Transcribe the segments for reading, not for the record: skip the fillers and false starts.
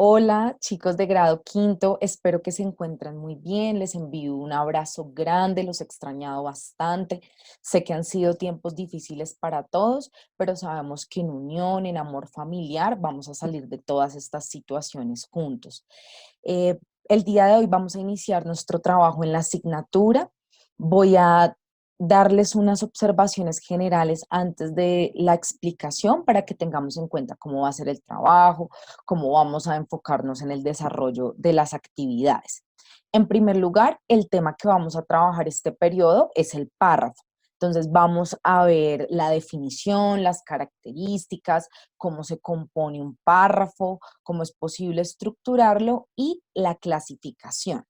Hola, chicos de grado quinto, espero que se encuentren muy bien. Les envío un abrazo grande, los he extrañado bastante. Sé que han sido tiempos difíciles para todos, pero sabemos que en unión, en amor familiar, vamos a salir de todas estas situaciones juntos. Eh, el día de hoy vamos a iniciar nuestro trabajo en la asignatura. Voy a darles unas observaciones generales antes de la explicación para que tengamos en cuenta cómo va a ser el trabajo, cómo vamos a enfocarnos en el desarrollo de las actividades. En primer lugar, el tema que vamos a trabajar este periodo es el párrafo. Entonces vamos a ver la definición, las características, cómo se compone un párrafo, cómo es posible estructurarlo y la clasificación.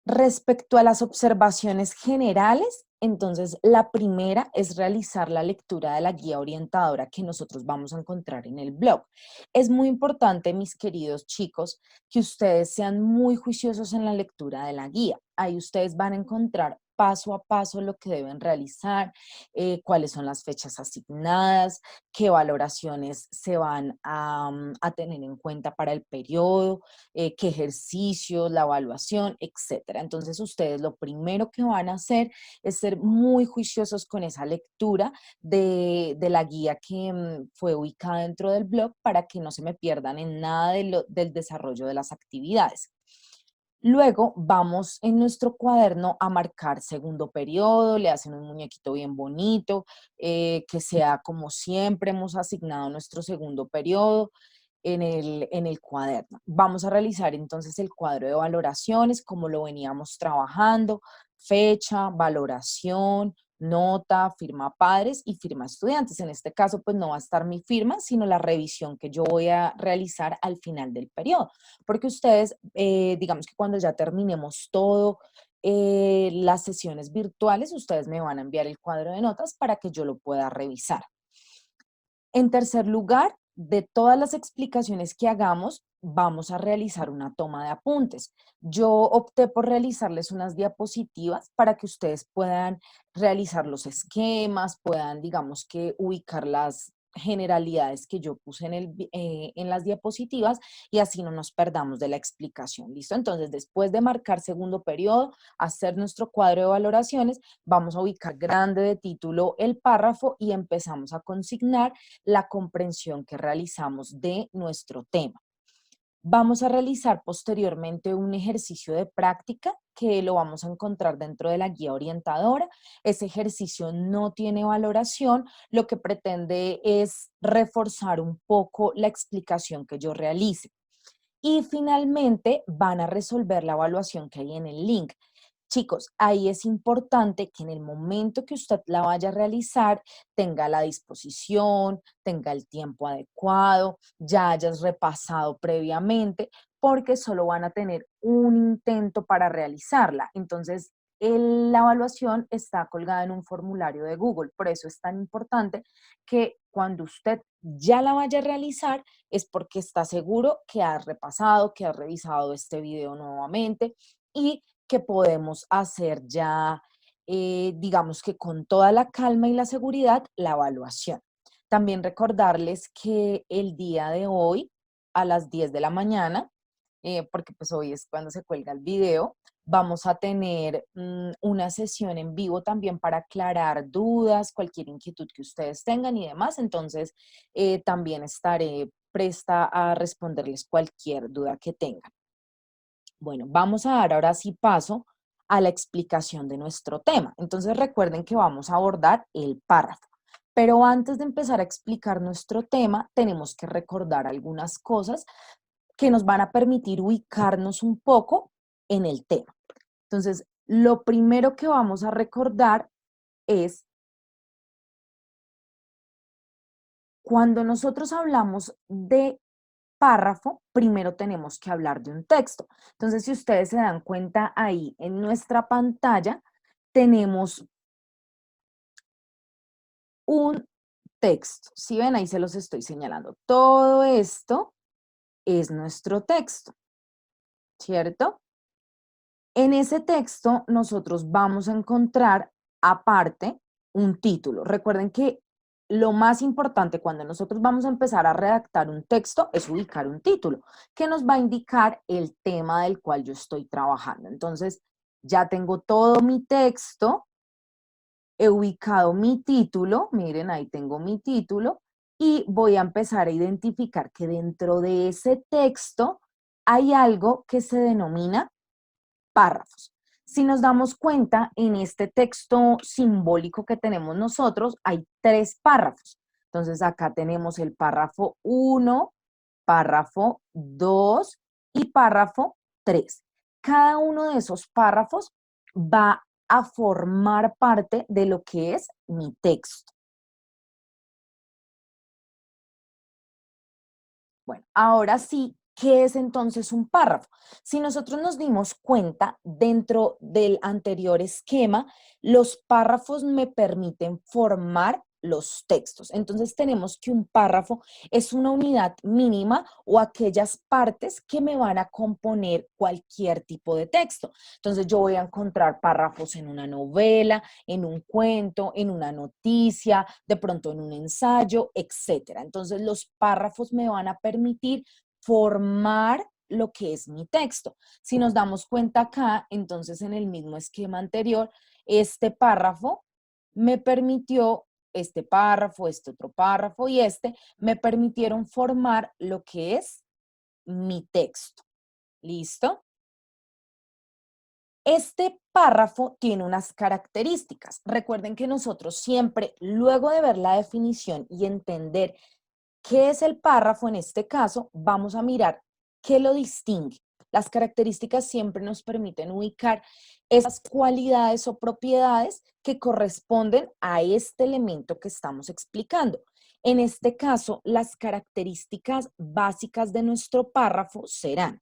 Respecto a las observaciones generales, entonces la primera es realizar la lectura de la guía orientadora que nosotros vamos a encontrar en el blog. Es muy importante, mis queridos chicos, que ustedes sean muy juiciosos en la lectura de la guía. Ahí ustedes van a encontrar paso a paso lo que deben realizar, cuáles son las fechas asignadas, qué valoraciones se van a tener en cuenta para el periodo, qué ejercicios, la evaluación, etcétera. Entonces, ustedes lo primero que van a hacer es ser muy juiciosos con esa lectura de la guía que fue ubicada dentro del blog para que no se me pierdan en nada del desarrollo de las actividades. Luego vamos en nuestro cuaderno a marcar segundo periodo, le hacen un muñequito bien bonito, que sea como siempre hemos asignado nuestro segundo periodo en el cuaderno. Vamos a realizar entonces el cuadro de valoraciones como lo veníamos trabajando, fecha, valoración, nota, firma padres y firma estudiantes. En este caso, pues no va a estar mi firma, sino la revisión que yo voy a realizar al final del periodo, porque ustedes, digamos que cuando ya terminemos todo, las sesiones virtuales, ustedes me van a enviar el cuadro de notas para que yo lo pueda revisar. En tercer lugar, de todas las explicaciones que hagamos, vamos a realizar una toma de apuntes. Yo opté por realizarles unas diapositivas para que ustedes puedan realizar los esquemas, puedan, digamos que, ubicar las generalidades que yo puse en las diapositivas y así no nos perdamos de la explicación. ¿Listo? Entonces, después de marcar segundo periodo, hacer nuestro cuadro de valoraciones, vamos a ubicar grande de título el párrafo y empezamos a consignar la comprensión que realizamos de nuestro tema. Vamos a realizar posteriormente un ejercicio de práctica que lo vamos a encontrar dentro de la guía orientadora. Ese ejercicio no tiene valoración, lo que pretende es reforzar un poco la explicación que yo realice. Y finalmente van a resolver la evaluación que hay en el link. Chicos, ahí es importante que en el momento que usted la vaya a realizar, tenga la disposición, tenga el tiempo adecuado, ya hayas repasado previamente, porque solo van a tener un intento para realizarla. Entonces, la evaluación está colgada en un formulario de Google. Por eso es tan importante que cuando usted ya la vaya a realizar, es porque está seguro que has repasado, que has revisado este video nuevamente y que podemos hacer ya, digamos que con toda la calma y la seguridad, la evaluación. También recordarles que el día de hoy, a las 10 de la mañana, porque pues hoy es cuando se cuelga el video, vamos a tener una sesión en vivo también para aclarar dudas, cualquier inquietud que ustedes tengan y demás. Entonces, también estaré presta a responderles cualquier duda que tengan. Bueno, vamos a dar ahora sí paso a la explicación de nuestro tema. Entonces recuerden que vamos a abordar el párrafo. Pero antes de empezar a explicar nuestro tema, tenemos que recordar algunas cosas que nos van a permitir ubicarnos un poco en el tema. Entonces, lo primero que vamos a recordar es cuando nosotros hablamos de párrafo, primero tenemos que hablar de un texto. Entonces, si ustedes se dan cuenta ahí en nuestra pantalla, tenemos un texto. Si ven, ahí se los estoy señalando. Todo esto es nuestro texto, ¿cierto? En ese texto nosotros vamos a encontrar aparte un título. Recuerden que lo más importante cuando nosotros vamos a empezar a redactar un texto es ubicar un título que nos va a indicar el tema del cual yo estoy trabajando. Entonces, ya tengo todo mi texto, he ubicado mi título, miren, ahí tengo mi título, y voy a empezar a identificar que dentro de ese texto hay algo que se denomina párrafos. Si nos damos cuenta, en este texto simbólico que tenemos nosotros, hay 3 párrafos. Entonces, acá tenemos el párrafo 1, párrafo 2 y párrafo 3. Cada uno de esos párrafos va a formar parte de lo que es mi texto. Bueno, ahora sí, ¿qué es entonces un párrafo? Si nosotros nos dimos cuenta, dentro del anterior esquema, los párrafos me permiten formar los textos. Entonces tenemos que un párrafo es una unidad mínima o aquellas partes que me van a componer cualquier tipo de texto. Entonces yo voy a encontrar párrafos en una novela, en un cuento, en una noticia, de pronto en un ensayo, etcétera. Entonces los párrafos me van a permitir formar lo que es mi texto. Si nos damos cuenta acá, entonces en el mismo esquema anterior, este párrafo me permitió, este párrafo, este otro párrafo y este, me permitieron formar lo que es mi texto. ¿Listo? Este párrafo tiene unas características. Recuerden que nosotros siempre, luego de ver la definición y entender qué es el párrafo en este caso, vamos a mirar qué lo distingue. Las características siempre nos permiten ubicar esas cualidades o propiedades que corresponden a este elemento que estamos explicando. En este caso, las características básicas de nuestro párrafo serán: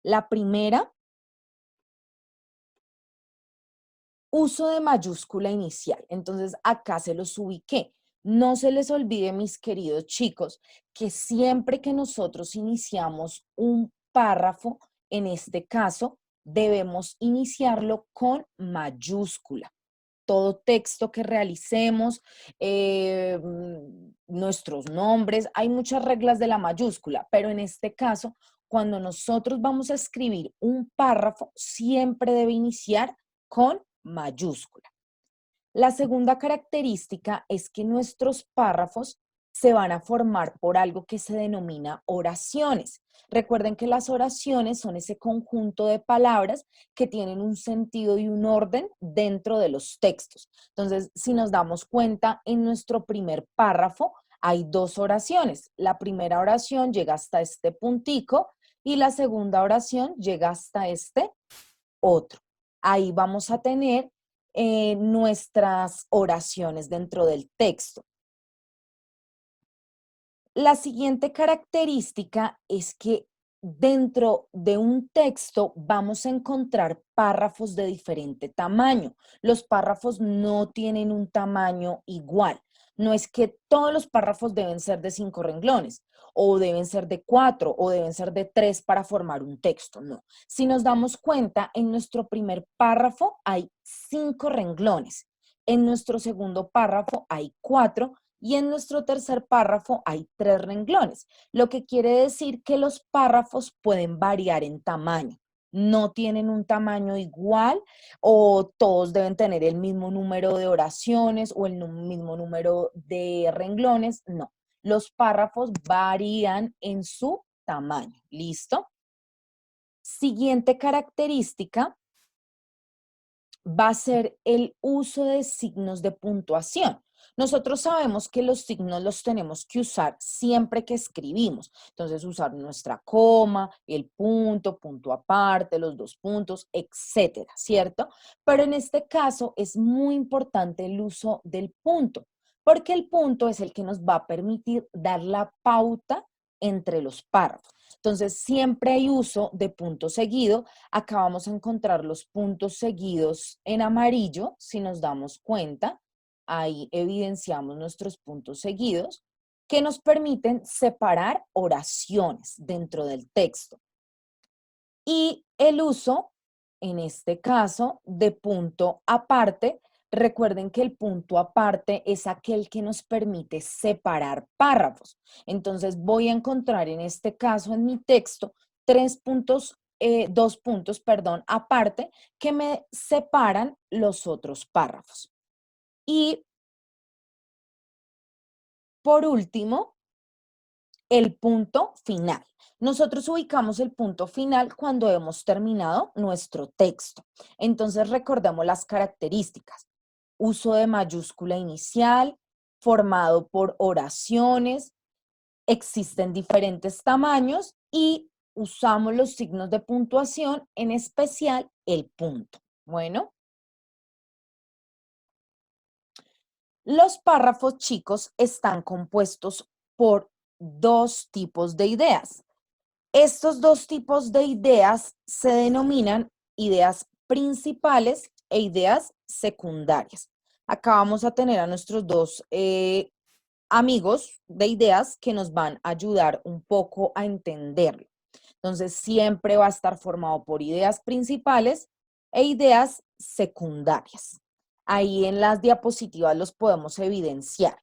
la primera, uso de mayúscula inicial. Entonces, acá se los ubiqué. No se les olvide, mis queridos chicos, que siempre que nosotros iniciamos un párrafo, en este caso, debemos iniciarlo con mayúscula. Todo texto que realicemos, nuestros nombres, hay muchas reglas de la mayúscula, pero en este caso, cuando nosotros vamos a escribir un párrafo, siempre debe iniciar con mayúscula. La segunda característica es que nuestros párrafos se van a formar por algo que se denomina oraciones. Recuerden que las oraciones son ese conjunto de palabras que tienen un sentido y un orden dentro de los textos. Entonces, si nos damos cuenta, en nuestro primer párrafo hay 2 oraciones. La primera oración llega hasta este puntico y la segunda oración llega hasta este otro. Ahí vamos a tener nuestras oraciones dentro del texto. La siguiente característica es que dentro de un texto vamos a encontrar párrafos de diferente tamaño. Los párrafos no tienen un tamaño igual. No es que todos los párrafos deben ser de 5 renglones, o deben ser de 4, o deben ser de 3 para formar un texto. No. Si nos damos cuenta, en nuestro primer párrafo hay 5 renglones. En nuestro segundo párrafo hay 4 y en nuestro tercer párrafo hay 3 renglones, lo que quiere decir que los párrafos pueden variar en tamaño. No tienen un tamaño igual o todos deben tener el mismo número de oraciones o el mismo número de renglones. No, los párrafos varían en su tamaño. ¿Listo? Siguiente característica va a ser el uso de signos de puntuación. Nosotros sabemos que los signos los tenemos que usar siempre que escribimos. Entonces, usar nuestra coma, el punto, punto aparte, los 2 puntos, etcétera, ¿cierto? Pero en este caso es muy importante el uso del punto, porque el punto es el que nos va a permitir dar la pauta entre los párrafos. Entonces, siempre hay uso de punto seguido. Acá vamos a encontrar los puntos seguidos en amarillo, si nos damos cuenta. Ahí evidenciamos nuestros puntos seguidos que nos permiten separar oraciones dentro del texto. Y el uso, en este caso, de punto aparte Recuerden que el punto aparte es aquel que nos permite separar párrafos. Entonces voy a encontrar en este caso en mi texto dos puntos, perdón, aparte que me separan los otros párrafos. Y por último, el punto final. Nosotros ubicamos el punto final cuando hemos terminado nuestro texto. Entonces recordemos las características. Uso de mayúscula inicial, formado por oraciones, existen diferentes tamaños y usamos los signos de puntuación, en especial el punto. Bueno, los párrafos, chicos, están compuestos por dos tipos de ideas. Estos dos tipos de ideas se denominan ideas principales e ideas secundarias. Acá vamos a tener a nuestros dos amigos de ideas que nos van a ayudar un poco a entenderlo. Entonces, siempre va a estar formado por ideas principales e ideas secundarias. Ahí en las diapositivas los podemos evidenciar.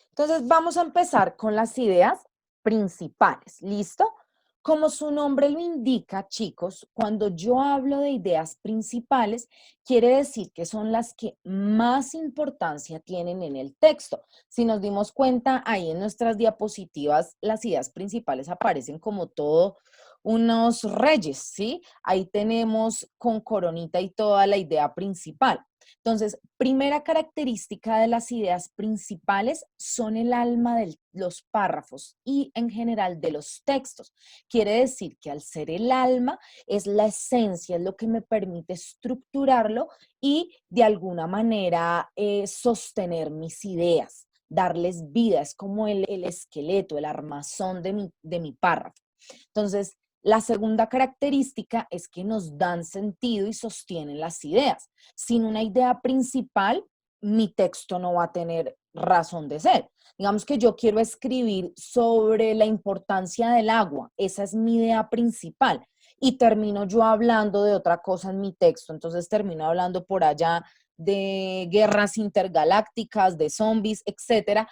Entonces, vamos a empezar con las ideas principales. ¿Listo? Como su nombre lo indica, chicos, cuando yo hablo de ideas principales, quiere decir que son las que más importancia tienen en el texto. Si nos dimos cuenta, ahí en nuestras diapositivas, las ideas principales aparecen como todo unos reyes, ¿sí? Ahí tenemos con coronita y toda la idea principal. Entonces, primera característica de las ideas principales son el alma de los párrafos y en general de los textos. Quiere decir que al ser el alma es la esencia, es lo que me permite estructurarlo y de alguna manera sostener mis ideas, darles vida, es como el esqueleto, el armazón de mi párrafo. Entonces, la segunda característica es que nos dan sentido y sostienen las ideas. Sin una idea principal, mi texto no va a tener razón de ser. Digamos que yo quiero escribir sobre la importancia del agua, esa es mi idea principal, y termino yo hablando de otra cosa en mi texto, entonces termino hablando por allá de guerras intergalácticas, de zombies, etcétera.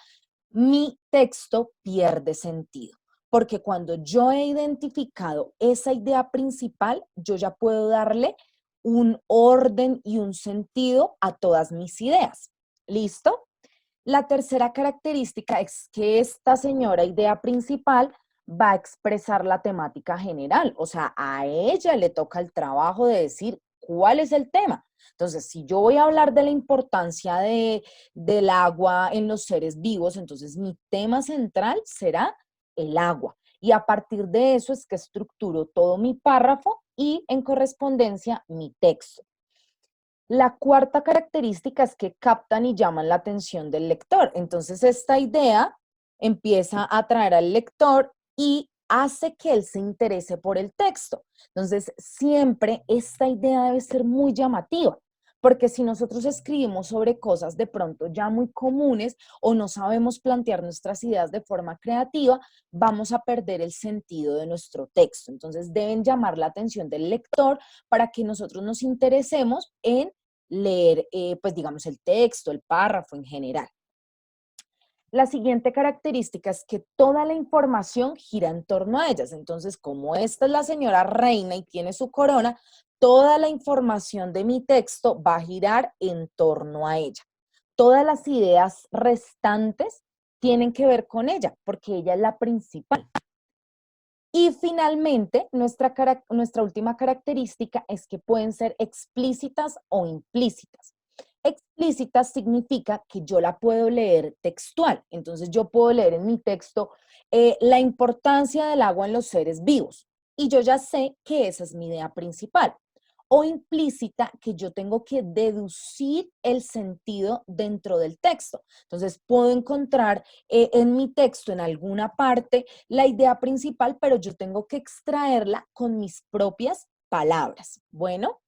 Mi texto pierde sentido. Porque cuando yo he identificado esa idea principal, yo ya puedo darle un orden y un sentido a todas mis ideas. ¿Listo? La tercera característica es que esta señora idea principal va a expresar la temática general, o sea, a ella le toca el trabajo de decir cuál es el tema. Entonces, si yo voy a hablar de la importancia del agua en los seres vivos, entonces mi tema central será el agua. Y a partir de eso es que estructuro todo mi párrafo y en correspondencia mi texto. La cuarta característica es que captan y llaman la atención del lector. Entonces, esta idea empieza a atraer al lector y hace que él se interese por el texto. Entonces, siempre esta idea debe ser muy llamativa, porque si nosotros escribimos sobre cosas de pronto ya muy comunes o no sabemos plantear nuestras ideas de forma creativa, vamos a perder el sentido de nuestro texto. Entonces, deben llamar la atención del lector para que nosotros nos interesemos en leer, pues digamos, el texto, el párrafo en general. La siguiente característica es que toda la información gira en torno a ellas. Entonces, como esta es la señora reina y tiene su corona, toda la información de mi texto va a girar en torno a ella. Todas las ideas restantes tienen que ver con ella, porque ella es la principal. Y finalmente, nuestra última característica es que pueden ser explícitas o implícitas. Explícitas significa que yo la puedo leer textual. Entonces yo puedo leer en mi texto la importancia del agua en los seres vivos. Y yo ya sé que esa es mi idea principal. O implícita, que yo tengo que deducir el sentido dentro del texto. Entonces puedo encontrar en mi texto, en alguna parte, la idea principal, pero yo tengo que extraerla con mis propias palabras. Bueno,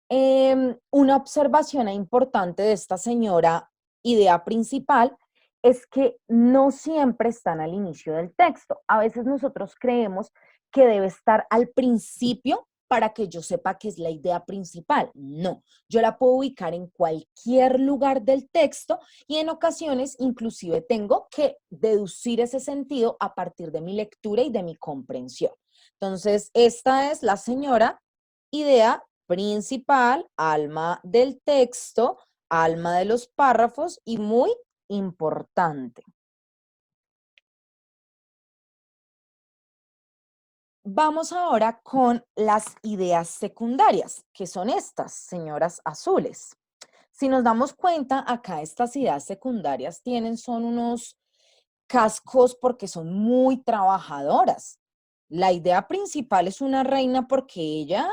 una observación importante de esta señora idea principal es que no siempre están al inicio del texto. A veces nosotros creemos que debe estar al principio para que yo sepa que es la idea principal. No, yo la puedo ubicar en cualquier lugar del texto y en ocasiones inclusive tengo que deducir ese sentido a partir de mi lectura y de mi comprensión. Entonces, esta es la señora, idea principal, alma del texto, alma de los párrafos y muy importante. Vamos ahora con las ideas secundarias, que son estas, señoras azules. Si nos damos cuenta, acá estas ideas secundarias son unos cascos porque son muy trabajadoras. La idea principal es una reina porque ella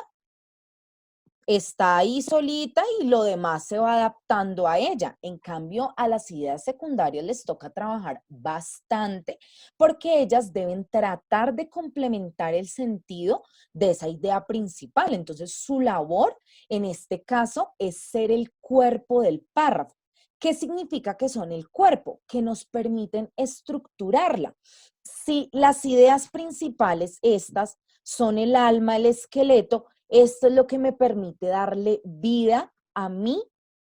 está ahí solita y lo demás se va adaptando a ella. En cambio, a las ideas secundarias les toca trabajar bastante porque ellas deben tratar de complementar el sentido de esa idea principal. Entonces, su labor en este caso es ser el cuerpo del párrafo. ¿Qué significa que son el cuerpo? Que nos permiten estructurarla. Si las ideas principales, estas, son el alma, el esqueleto, esto es lo que me permite darle vida a mi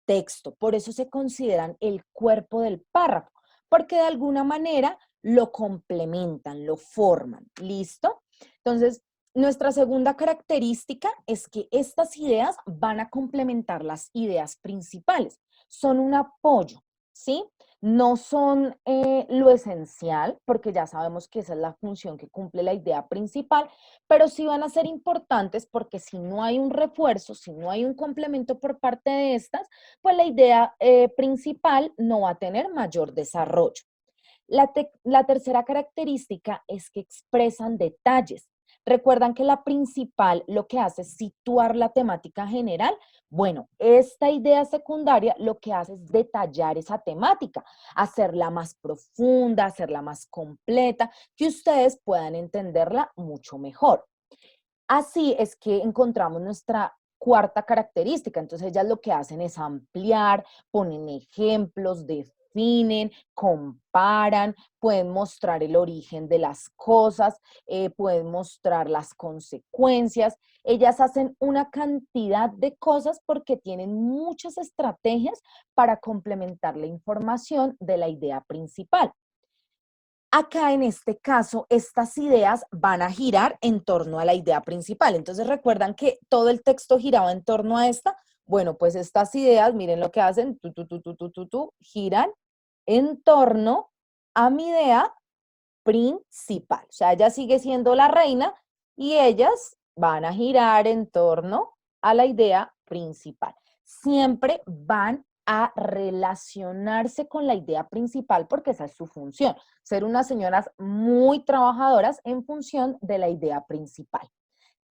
texto. Por eso se consideran el cuerpo del párrafo, porque de alguna manera lo complementan, lo forman. ¿Listo? Entonces, nuestra segunda característica es que estas ideas van a complementar las ideas principales. Son un apoyo, ¿sí? No son lo esencial, porque ya sabemos que esa es la función que cumple la idea principal, pero sí van a ser importantes porque si no hay un refuerzo, si no hay un complemento por parte de estas, pues la idea principal no va a tener mayor desarrollo. La tercera característica es que expresan detalles. Recuerdan que la principal lo que hace es situar la temática general. Bueno, esta idea secundaria lo que hace es detallar esa temática, hacerla más profunda, hacerla más completa, que ustedes puedan entenderla mucho mejor. Así es que encontramos nuestra cuarta característica. Entonces ellas lo que hacen es ampliar, ponen ejemplos, definen, comparan, pueden mostrar el origen de las cosas, pueden mostrar las consecuencias. Ellas hacen una cantidad de cosas porque tienen muchas estrategias para complementar la información de la idea principal. Acá en este caso, estas ideas van a girar en torno a la idea principal. Entonces, recuerdan que todo el texto giraba en torno a esta. Bueno, pues estas ideas, miren lo que hacen, giran en torno a mi idea principal. O sea, ella sigue siendo la reina y ellas van a girar en torno a la idea principal. Siempre van a relacionarse con la idea principal porque esa es su función, ser unas señoras muy trabajadoras en función de la idea principal.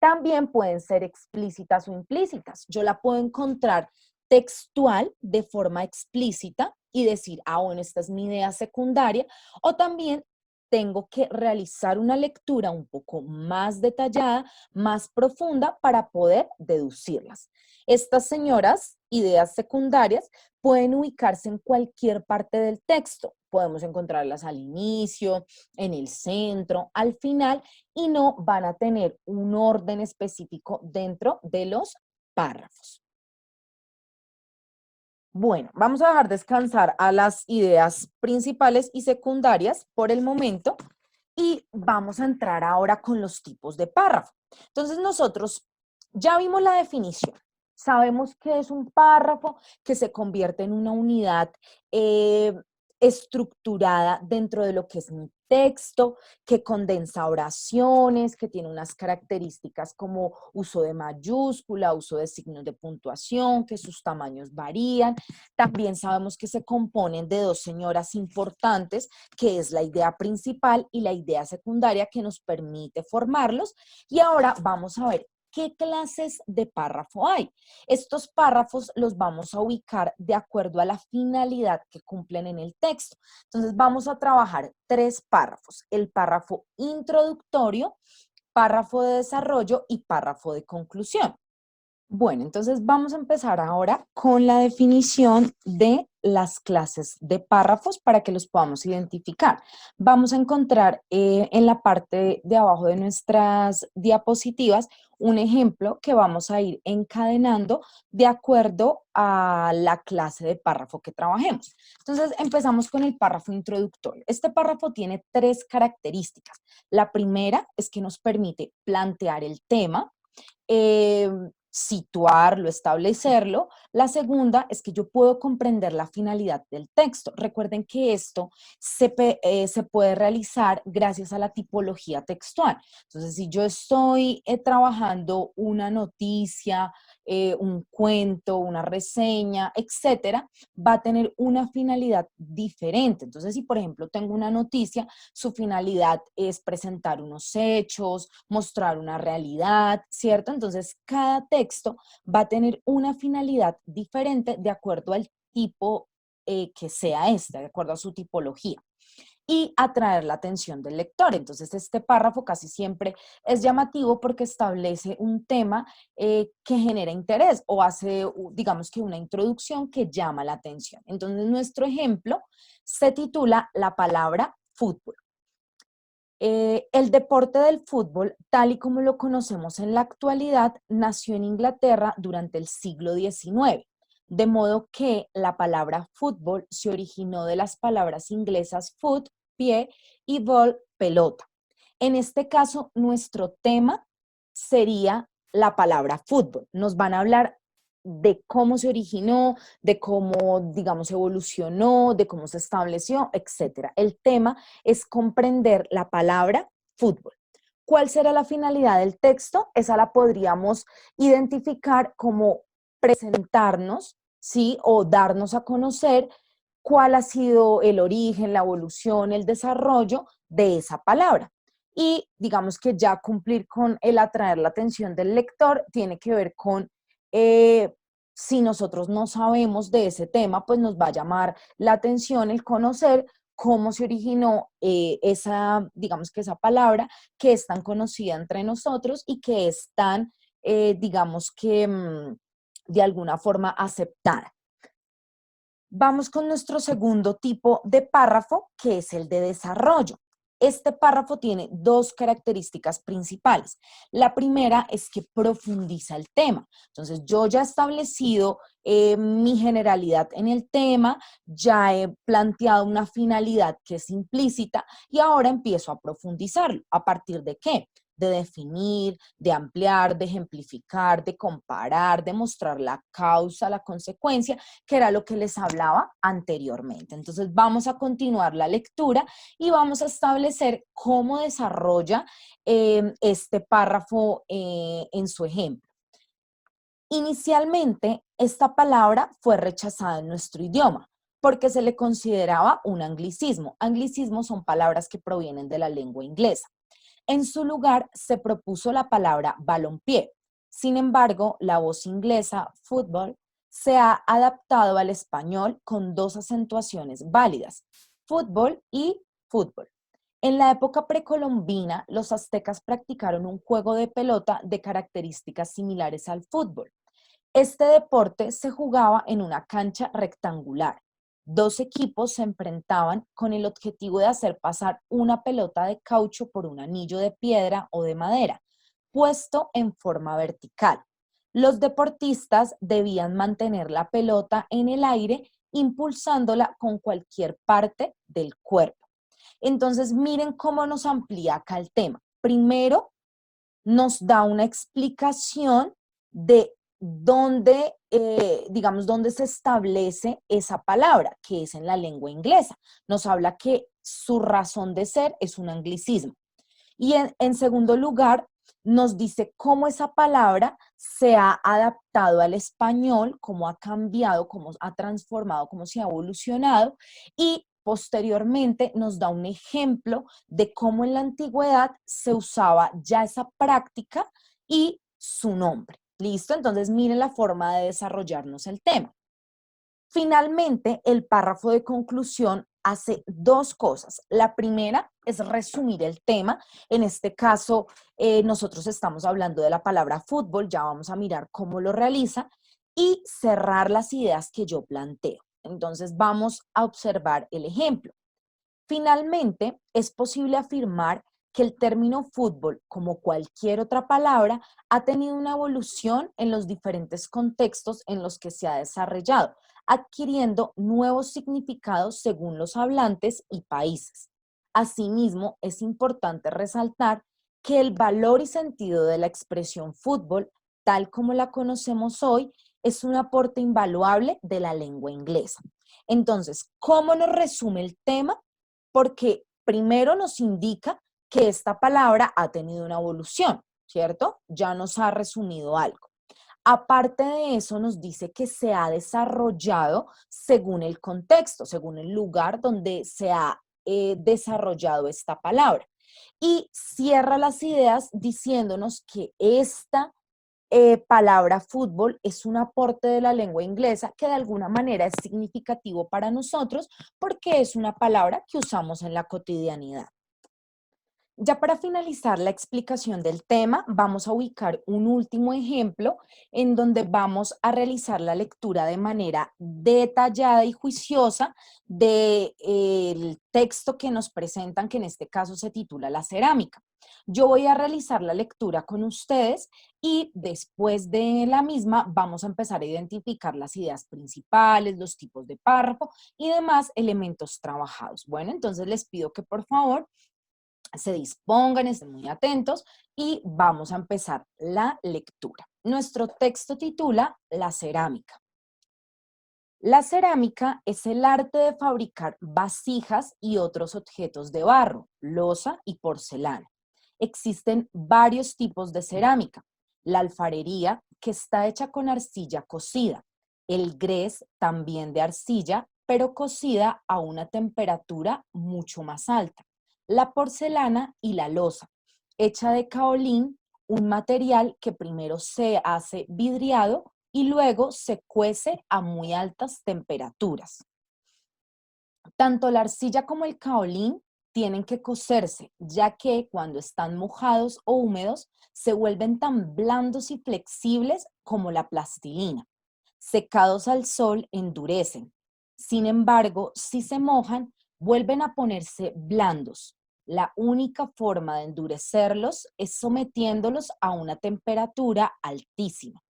También pueden ser explícitas o implícitas. Yo la puedo encontrar textual de forma explícita y decir, ah, bueno, esta es mi idea secundaria, o también tengo que realizar una lectura un poco más detallada, más profunda para poder deducirlas. Estas señoras, ideas secundarias, pueden ubicarse en cualquier parte del texto. Podemos encontrarlas al inicio, en el centro, al final, y no van a tener un orden específico dentro de los párrafos. Bueno, vamos a dejar descansar a las ideas principales y secundarias por el momento y vamos a entrar ahora con los tipos de párrafo. Entonces nosotros ya vimos la definición. Sabemos que es un párrafo que se convierte en una unidad estructurada dentro de lo que es mi texto, que condensa oraciones, que tiene unas características como uso de mayúscula, uso de signos de puntuación, que sus tamaños varían. También sabemos que se componen de dos señoras importantes, que es la idea principal y la idea secundaria que nos permite formarlos. Y ahora vamos a ver qué clases de párrafo hay. Estos párrafos los vamos a ubicar de acuerdo a la finalidad que cumplen en el texto. Entonces vamos a trabajar tres párrafos: el párrafo introductorio, párrafo de desarrollo y párrafo de conclusión. Bueno, entonces vamos a empezar ahora con la definición de las clases de párrafos para que los podamos identificar. Vamos a encontrar en la parte de abajo de nuestras diapositivas un ejemplo que vamos a ir encadenando de acuerdo a la clase de párrafo que trabajemos. Entonces, empezamos con el párrafo introductorio. Este párrafo tiene 3 características. La primera es que nos permite plantear el tema, situarlo, establecerlo. La segunda es que yo puedo comprender la finalidad del texto. Recuerden que esto se puede realizar gracias a la tipología textual. Entonces, si yo estoy trabajando una noticia, un cuento, una reseña, etcétera, va a tener una finalidad diferente. Entonces, si por ejemplo tengo una noticia, su finalidad es presentar unos hechos, mostrar una realidad, ¿cierto? Entonces, cada texto va a tener una finalidad diferente de acuerdo al tipo que sea de acuerdo a su tipología y atraer la atención del lector. Entonces, este párrafo casi siempre es llamativo porque establece un tema que genera interés o hace, digamos que una introducción que llama la atención. Entonces, nuestro ejemplo se titula La palabra fútbol. El deporte del fútbol, tal y como lo conocemos en la actualidad, nació en Inglaterra durante el siglo XIX, de modo que la palabra fútbol se originó de las palabras inglesas foot, pie, y ball, pelota. En este caso, nuestro tema sería la palabra fútbol. Nos van a hablar de cómo se originó, de cómo, digamos, evolucionó, de cómo se estableció, etcétera. El tema es comprender la palabra fútbol. ¿Cuál será la finalidad del texto? Esa la podríamos identificar como presentarnos, ¿sí? O darnos a conocer cuál ha sido el origen, la evolución, el desarrollo de esa palabra. Y digamos que ya cumplir con el atraer la atención del lector tiene que ver con si nosotros no sabemos de ese tema, pues nos va a llamar la atención el conocer cómo se originó esa, digamos que esa palabra que es tan conocida entre nosotros y que es tan, digamos que de alguna forma aceptada. Vamos con nuestro segundo tipo de párrafo, que es el de desarrollo. Este párrafo tiene 2 características principales. La primera es que profundiza el tema. Entonces, yo ya he establecido mi generalidad en el tema, ya he planteado una finalidad que es implícita y ahora empiezo a profundizarlo. ¿A partir de qué? De definir, de ampliar, de ejemplificar, de comparar, de mostrar la causa, la consecuencia, que era lo que les hablaba anteriormente. Entonces vamos a continuar la lectura y vamos a establecer cómo desarrolla este párrafo en su ejemplo. Inicialmente, esta palabra fue rechazada en nuestro idioma porque se le consideraba un anglicismo. Anglicismos son palabras que provienen de la lengua inglesa. En su lugar se propuso la palabra balompié. Sin embargo, la voz inglesa fútbol se ha adaptado al español con 2 acentuaciones válidas, fútbol y fútbol. En la época precolombina, los aztecas practicaron un juego de pelota de características similares al fútbol. Este deporte se jugaba en una cancha rectangular. 2 equipos se enfrentaban con el objetivo de hacer pasar una pelota de caucho por un anillo de piedra o de madera, puesto en forma vertical. Los deportistas debían mantener la pelota en el aire, impulsándola con cualquier parte del cuerpo. Entonces, miren cómo nos amplía acá el tema. Primero, nos da una explicación de dónde, digamos, dónde se establece esa palabra, que es en la lengua inglesa. Nos habla que su razón de ser es un anglicismo. Y en segundo lugar, nos dice cómo esa palabra se ha adaptado al español, cómo ha cambiado, cómo ha transformado, cómo se ha evolucionado y posteriormente nos da un ejemplo de cómo en la antigüedad se usaba ya esa práctica y su nombre. ¿Listo? Entonces miren la forma de desarrollarnos el tema. Finalmente, el párrafo de conclusión hace 2 cosas. La primera es resumir el tema. En este caso, nosotros estamos hablando de la palabra fútbol, ya vamos a mirar cómo lo realiza, y cerrar las ideas que yo planteo. Entonces, vamos a observar el ejemplo. Finalmente, es posible afirmar que el término fútbol, como cualquier otra palabra, ha tenido una evolución en los diferentes contextos en los que se ha desarrollado, adquiriendo nuevos significados según los hablantes y países. Asimismo, es importante resaltar que el valor y sentido de la expresión fútbol, tal como la conocemos hoy, es un aporte invaluable de la lengua inglesa. Entonces, ¿cómo nos resume el tema? Porque primero nos indica que esta palabra ha tenido una evolución, ¿cierto? Ya nos ha resumido algo. Aparte de eso, nos dice que se ha desarrollado según el contexto, según el lugar donde se ha desarrollado esta palabra. Y cierra las ideas diciéndonos que esta palabra fútbol es un aporte de la lengua inglesa que de alguna manera es significativo para nosotros porque es una palabra que usamos en la cotidianidad. Ya para finalizar la explicación del tema, vamos a ubicar un último ejemplo en donde vamos a realizar la lectura de manera detallada y juiciosa del texto que nos presentan, que en este caso se titula La cerámica. Yo voy a realizar la lectura con ustedes y después de la misma vamos a empezar a identificar las ideas principales, los tipos de párrafo y demás elementos trabajados. Bueno, entonces les pido que por favor se dispongan, estén muy atentos y vamos a empezar la lectura. Nuestro texto titula La cerámica. La cerámica es el arte de fabricar vasijas y otros objetos de barro, loza y porcelana. Existen varios tipos de cerámica. La alfarería, que está hecha con arcilla cocida. El grés, también de arcilla, pero cocida a una temperatura mucho más alta. La porcelana y la loza, hecha de caolín, un material que primero se hace vidriado y luego se cuece a muy altas temperaturas. Tanto la arcilla como el caolín tienen que cocerse, ya que cuando están mojados o húmedos se vuelven tan blandos y flexibles como la plastilina. Secados al sol endurecen. Sin embargo, si se mojan, vuelven a ponerse blandos. La única forma de endurecerlos es sometiéndolos a una temperatura altísima.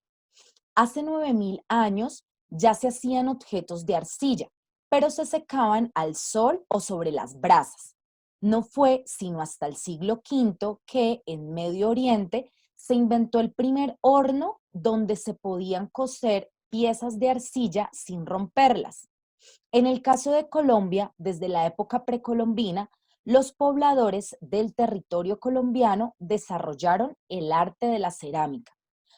Hace 9000 años ya se hacían objetos de arcilla, pero se secaban al sol o sobre las brasas. No fue sino hasta el siglo V que en Medio Oriente se inventó el primer horno donde se podían cocer piezas de arcilla sin romperlas. En el caso de Colombia, desde la época precolombina, los pobladores del territorio colombiano desarrollaron el arte de la cerámica.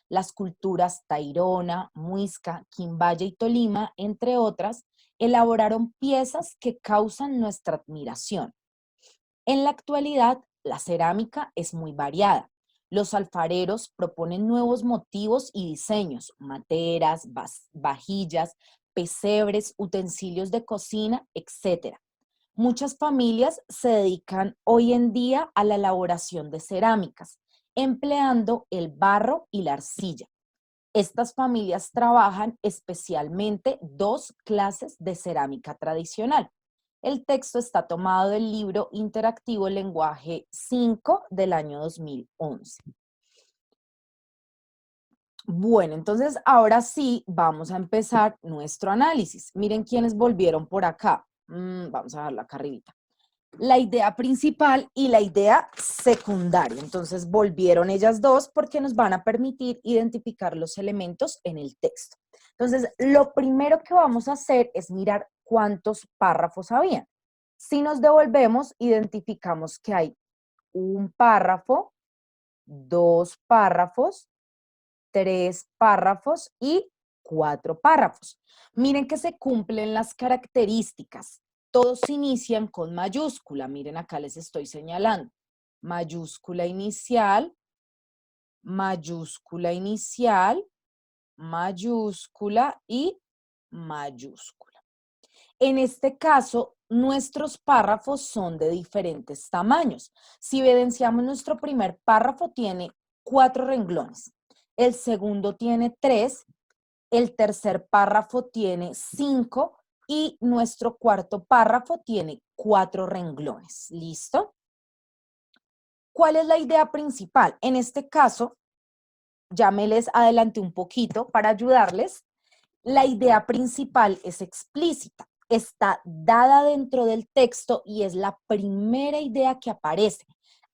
Las culturas Tairona, Muisca, Quimbaya y Tolima, entre otras, elaboraron piezas que causan nuestra admiración. En la actualidad, la cerámica es muy variada. Los alfareros proponen nuevos motivos y diseños, materas, vajillas, pesebres, utensilios de cocina, etc. Muchas familias se dedican hoy en día a la elaboración de cerámicas, empleando el barro y la arcilla. Estas familias trabajan especialmente dos clases de cerámica tradicional. El texto está tomado del libro interactivo Lenguaje 5 del año 2011. Bueno, entonces ahora sí vamos a empezar nuestro análisis. Miren quiénes volvieron por acá. Vamos a dejarlo acá arribita. La idea principal y la idea secundaria. Entonces volvieron ellas dos porque nos van a permitir identificar los elementos en el texto. Entonces, lo primero que vamos a hacer es mirar cuántos párrafos había. Si nos devolvemos, identificamos que hay un párrafo, dos párrafos, tres párrafos y cuatro párrafos. Miren que se cumplen las características. Todos inician con mayúscula. Miren, acá les estoy señalando. Mayúscula inicial, mayúscula inicial, mayúscula y mayúscula. En este caso, nuestros párrafos son de diferentes tamaños. Si evidenciamos, nuestro primer párrafo tiene 4 renglones. El segundo tiene 3, el tercer párrafo tiene 5 y nuestro cuarto párrafo tiene 4 renglones. ¿Listo? ¿Cuál es la idea principal? En este caso, ya me les adelanté un poquito para ayudarles. La idea principal es explícita, está dada dentro del texto y es la primera idea que aparece.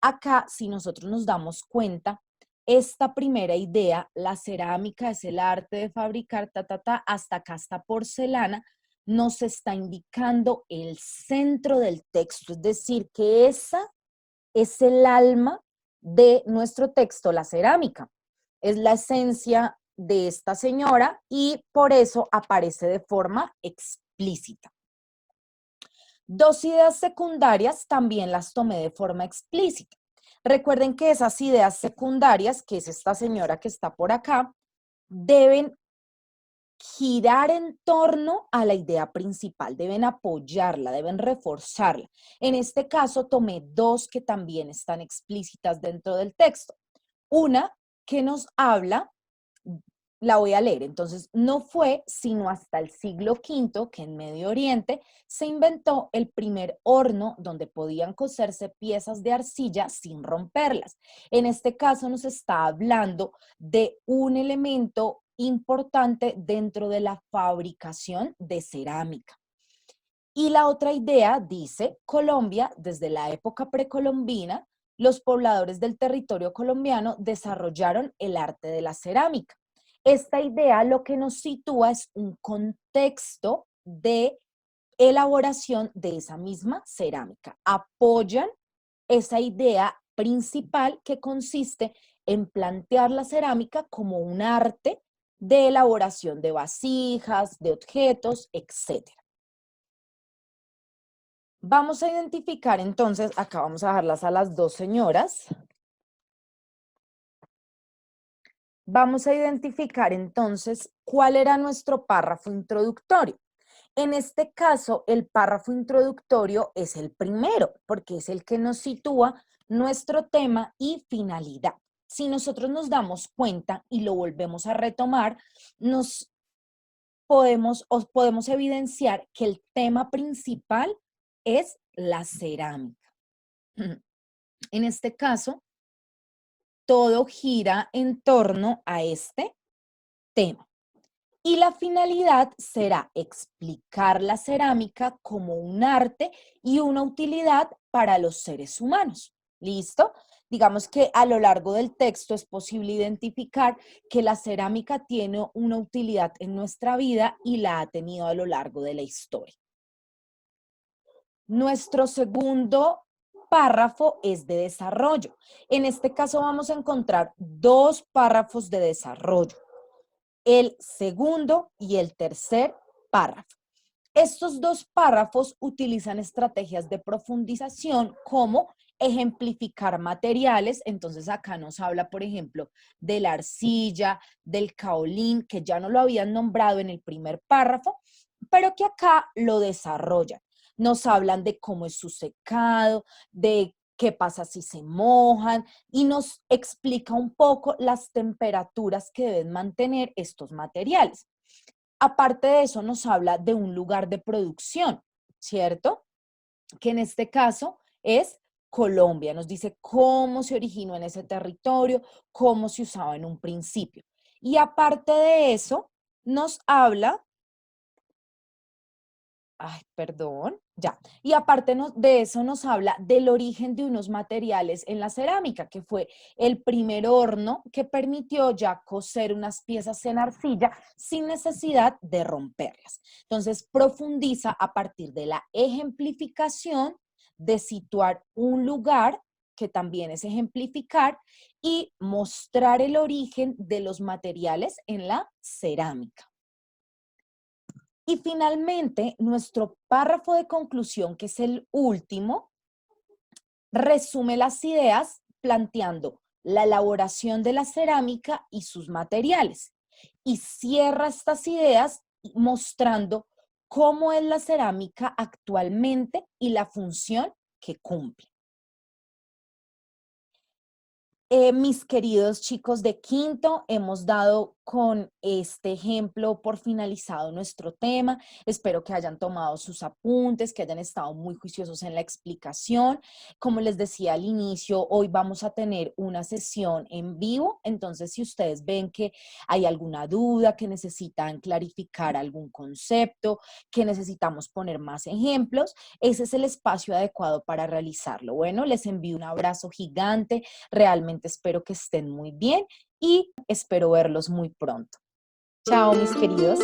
Acá, si nosotros nos damos cuenta, esta primera idea, la cerámica es el arte de fabricar, hasta acá está porcelana, nos está indicando el centro del texto, es decir, que esa es el alma de nuestro texto, la cerámica. Es la esencia de esta señora y por eso aparece de forma explícita. Dos ideas secundarias también las tomé de forma explícita. Recuerden que esas ideas secundarias, que es esta señora que está por acá, deben girar en torno a la idea principal, deben apoyarla, deben reforzarla. En este caso tomé dos que también están explícitas dentro del texto. Una que nos habla, la voy a leer, entonces, no fue sino hasta el siglo V que en Medio Oriente se inventó el primer horno donde podían cocerse piezas de arcilla sin romperlas. En este caso nos está hablando de un elemento importante dentro de la fabricación de cerámica. Y la otra idea dice, Colombia, desde la época precolombina, los pobladores del territorio colombiano desarrollaron el arte de la cerámica. Esta idea lo que nos sitúa es un contexto de elaboración de esa misma cerámica. Apoyan esa idea principal que consiste en plantear la cerámica como un arte de elaboración de vasijas, de objetos, etc. Vamos a identificar entonces, acá vamos a dejarlas a las dos señoras. Vamos a identificar entonces cuál era nuestro párrafo introductorio. En este caso, el párrafo introductorio es el primero, porque es el que nos sitúa nuestro tema y finalidad. Si nosotros nos damos cuenta y lo volvemos a retomar, podemos evidenciar que el tema principal es la cerámica. En este caso, todo gira en torno a este tema. Y la finalidad será explicar la cerámica como un arte y una utilidad para los seres humanos. ¿Listo? Digamos que a lo largo del texto es posible identificar que la cerámica tiene una utilidad en nuestra vida y la ha tenido a lo largo de la historia. Nuestro segundo párrafo es de desarrollo. En este caso vamos a encontrar dos párrafos de desarrollo, el segundo y el tercer párrafo. Estos dos párrafos utilizan estrategias de profundización como ejemplificar materiales. Entonces acá nos habla, por ejemplo, de la arcilla, del caolín, que ya no lo habían nombrado en el primer párrafo, pero que acá lo desarrollan. Nos hablan de cómo es su secado, de qué pasa si se mojan y nos explica un poco las temperaturas que deben mantener estos materiales. Aparte de eso, nos habla de un lugar de producción, ¿cierto? Que en este caso es Colombia. Nos dice cómo se originó en ese territorio, cómo se usaba en un principio. Y aparte de eso, nos habla perdón, ya. Y aparte de eso nos habla del origen de unos materiales en la cerámica, que fue el primer horno que permitió ya coser unas piezas en arcilla sin necesidad de romperlas. Entonces profundiza a partir de la ejemplificación de situar un lugar, que también es ejemplificar, y mostrar el origen de los materiales en la cerámica. Y finalmente, nuestro párrafo de conclusión, que es el último, resume las ideas planteando la elaboración de la cerámica y sus materiales. Y cierra estas ideas mostrando cómo es la cerámica actualmente y la función que cumple. Mis queridos chicos de quinto, hemos dado con este ejemplo por finalizado nuestro tema. Espero que hayan tomado sus apuntes, que hayan estado muy juiciosos en la explicación. Como les decía al inicio, hoy vamos a tener una sesión en vivo, entonces si ustedes ven que hay alguna duda, que necesitan clarificar algún concepto, que necesitamos poner más ejemplos, ese es el espacio adecuado para realizarlo. Bueno, les envío un abrazo gigante, realmente espero que estén muy bien y espero verlos muy pronto. Chao, mis queridos.